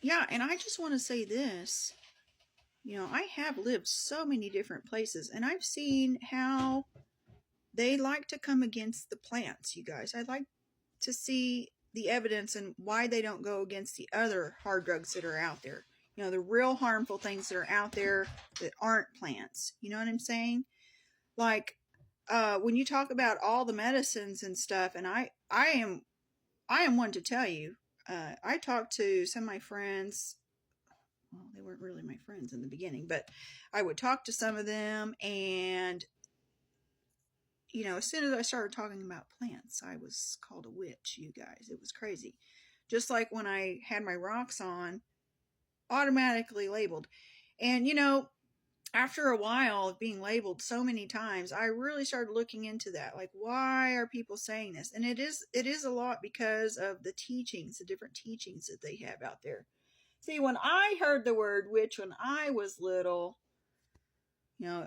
Yeah, and I just want to say this. I have lived so many different places, and I've seen how they like to come against the plants, you guys. I'd like to see the evidence and why they don't go against the other hard drugs that are out there. The real harmful things that are out there that aren't plants. You know what I'm saying? Like, when you talk about all the medicines and stuff, and I am one to tell you, I talked to some of my friends. Well, they weren't really my friends in the beginning, but I would talk to some of them, and as soon as I started talking about plants, I was called a witch, you guys. It was crazy. Just like when I had my rocks on, automatically labeled. And after a while of being labeled so many times, I really started looking into that. Like, why are people saying this? And it is a lot because of the teachings, the different teachings that they have out there. See, when I heard the word witch when I was little,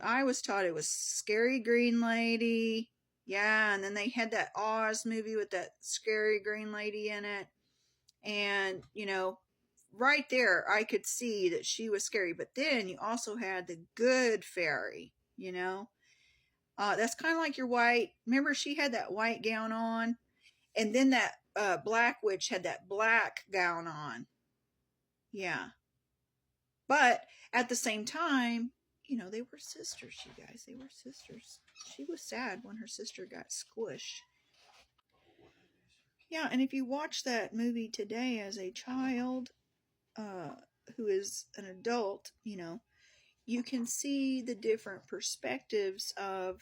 I was taught it was scary green lady. Yeah, and then they had that Oz movie with that scary green lady in it. And, right there, I could see that she was scary. But then you also had the good fairy, That's kind of like your white. Remember, she had that white gown on? And then that black witch had that black gown on. Yeah. But at the same time, they were sisters, you guys. They were sisters. She was sad when her sister got squished. Yeah, and if you watch that movie today as a child uh, who is an adult, you can see the different perspectives of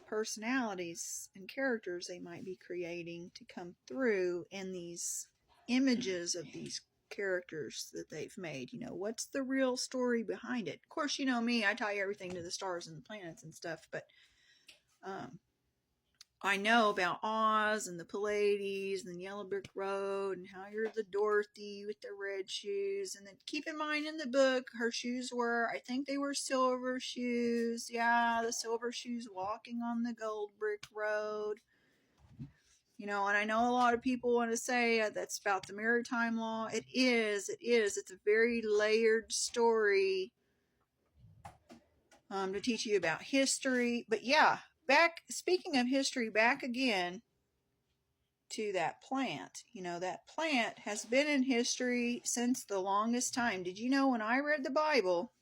personalities and characters they might be creating to come through in these images of these characters that they've made. What's the real story behind it? Of course, me, I tie everything to the stars and the planets and stuff, but I know about Oz and the Pleiades and the Yellow Brick Road and how you're the Dorothy with the red shoes. And then keep in mind in the book, her shoes were, I think they were silver shoes. Yeah, the silver shoes walking on the gold brick road. And I know a lot of people want to say that's about the maritime law. It is. It's a very layered story to teach you about history. But yeah, speaking of history, back again to that plant. That plant has been in history since the longest time. Did you know when I read the Bible,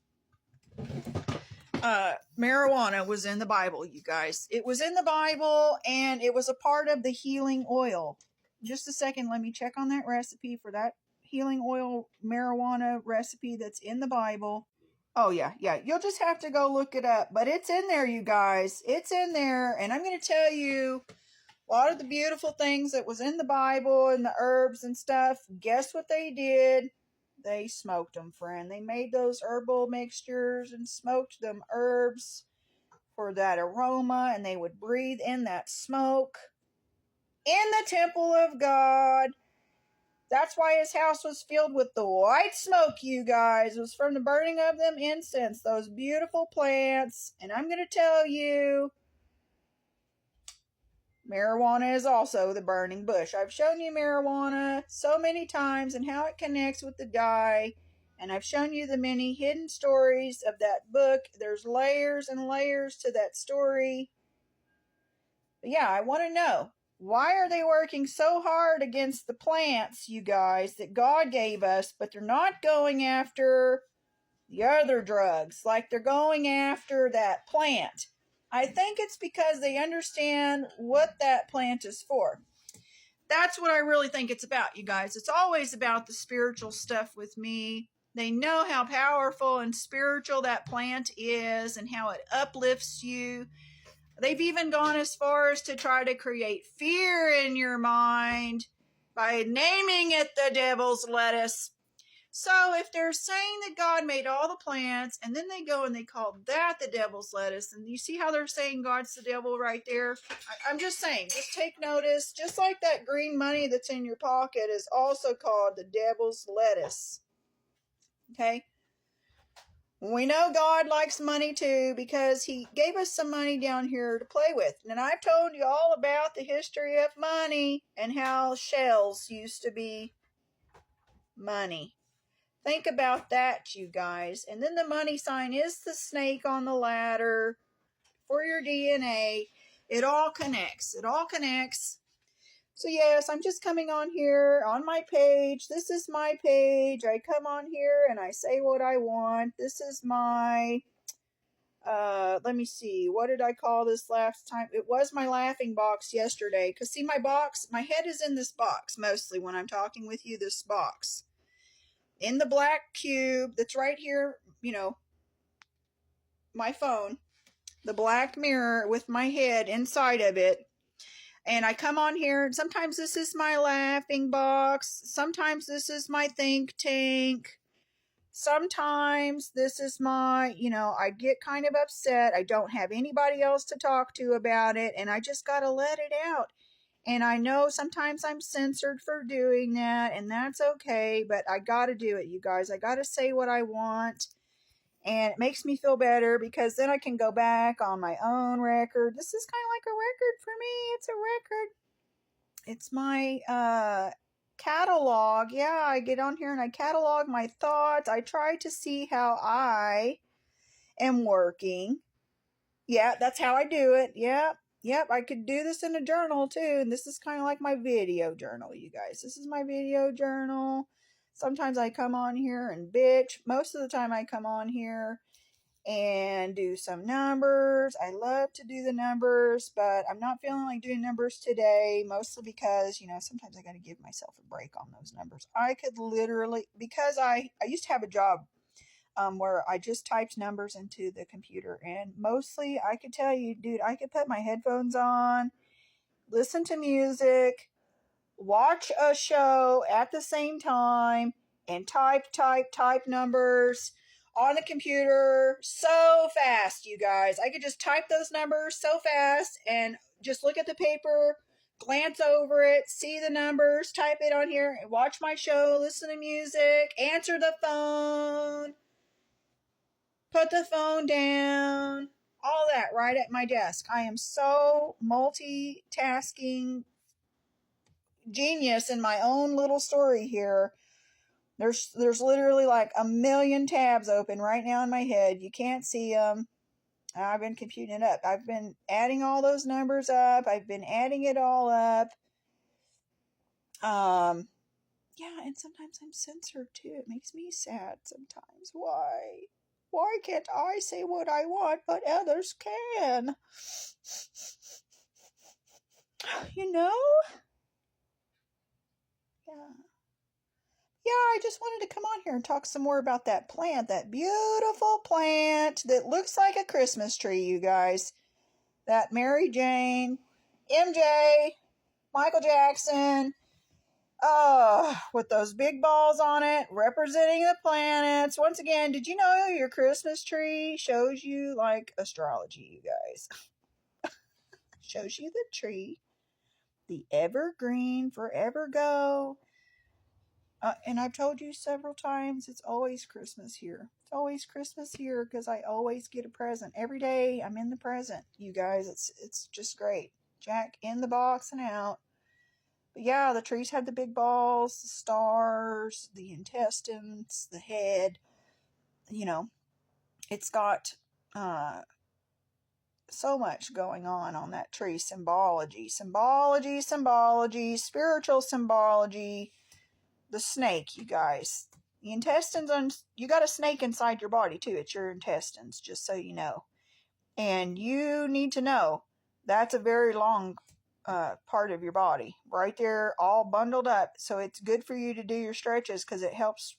marijuana was in the Bible, you guys. It was in the Bible, and it was a part of the healing oil. Just a second, let me check on that recipe for that healing oil marijuana recipe that's in the Bible. Oh, yeah. You'll just have to go look it up. But it's in there, you guys. It's in there. And I'm going to tell you a lot of the beautiful things that was in the Bible and the herbs and stuff. Guess what they did? They smoked them, friend. They made those herbal mixtures and smoked them herbs for that aroma. And they would breathe in that smoke in the temple of God. That's why his house was filled with the white smoke, you guys. It was from the burning of them incense, those beautiful plants. And I'm going to tell you, marijuana is also the burning bush. I've shown you marijuana so many times and how it connects with the dye. And I've shown you the many hidden stories of that book. There's layers and layers to that story. But yeah, I want to know. Why are they working so hard against the plants, you guys, that God gave us, but they're not going after the other drugs like they're going after that plant? I think it's because they understand what that plant is for. That's what I really think it's about, you guys. It's always about the spiritual stuff with me. They know how powerful and spiritual that plant is and how it uplifts you. They've even gone as far as to try to create fear in your mind by naming it the devil's lettuce. So if they're saying that God made all the plants and then they go and they call that the devil's lettuce, and you see how they're saying God's the devil right there? I'm just saying, just take notice. Just like that green money that's in your pocket is also called the devil's lettuce. Okay? We know God likes money too because he gave us some money down here to play with. And I've told you all about the history of money and how shells used to be money. Think about that, you guys. And then the money sign is the snake on the ladder for your DNA. It all connects. It all connects. So yes, I'm just coming on here on my page. This is my page. I come on here and I say what I want. This is my, let me see. What did I call this last time? It was my laughing box yesterday. Because see, my box, my head is in this box mostly when I'm talking with you, this box. In the black cube that's right here, you know, my phone, the black mirror with my head inside of it. And I come on here, and sometimes this is my laughing box. Sometimes this is my think tank. Sometimes this is my, you know, I get kind of upset. I don't have anybody else to talk to about it, and I just got to let it out. And I know sometimes I'm censored for doing that, and that's okay, but I got to do it, you guys. I got to say what I want. And it makes me feel better because then I can go back on my own record. This is kind of like a record for me. It's a record. It's my catalog. Yeah, I get on here and I catalog my thoughts. I try to see how I am working. Yeah, that's how I do it. Yep, I could do this in a journal too. And this is kind of like my video journal, you guys. This is my video journal. Sometimes I come on here and bitch. Most of the time I come on here and do some numbers. I love to do the numbers, but I'm not feeling like doing numbers today, mostly because, you know, sometimes I got to give myself a break on those numbers. I could literally, because I used to have a job where I just typed numbers into the computer, and mostly I could tell you, dude, I could put my headphones on, listen to music, watch a show at the same time, and type numbers on the computer so fast, you guys. I could just type those numbers so fast and just look at the paper, glance over it, see the numbers, type it on here, and watch my show, listen to music, answer the phone, put the phone down, all that right at my desk. I am so multitasking genius in my own little story here. There's literally like a million tabs open right now in my head. You can't see them. I've been computing it up. I've been adding all those numbers up. I've been adding it all up. Yeah, and sometimes I'm censored too. It makes me sad sometimes. Why? Why can't I say what I want, but others can? You know? Yeah. Yeah, I just wanted to come on here and talk some more about that plant, that beautiful plant that looks like a Christmas tree, you guys. That Mary Jane, MJ, Michael Jackson, with those big balls on it, representing the planets. Once again, did you know your Christmas tree shows you like astrology, you guys? Shows you the tree, the evergreen, forever go. And I've told you several times, it's always Christmas here. It's always Christmas here because I always get a present. Every day I'm in the present, you guys. It's just great. Jack in the box and out. But yeah, the trees had the big balls, the stars, the intestines, the head. You know, it's got so much going on that tree. Symbology, spiritual symbology. The snake, you guys. The intestines, you got a snake inside your body too. It's your intestines, just so you know. And you need to know that's a very long part of your body, right there, all bundled up. So it's good for you to do your stretches because it helps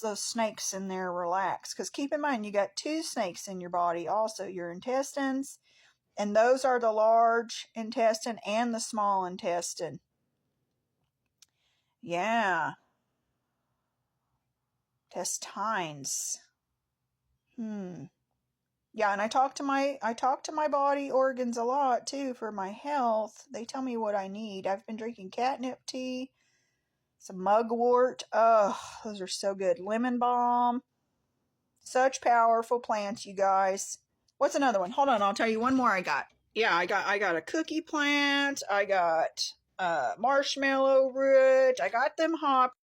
those snakes in there relax. Because keep in mind, you got two snakes in your body, also your intestines, and those are the large intestine and the small intestine. Yeah. Testines. Yeah, and I talk to my body organs a lot too for my health. They tell me what I need. I've been drinking catnip tea, some mugwort. Oh, those are so good. Lemon balm. Such powerful plants, you guys. What's another one? Hold on, I'll tell you one more I got. Yeah, I got a cookie plant. I got marshmallow root. I got them hops.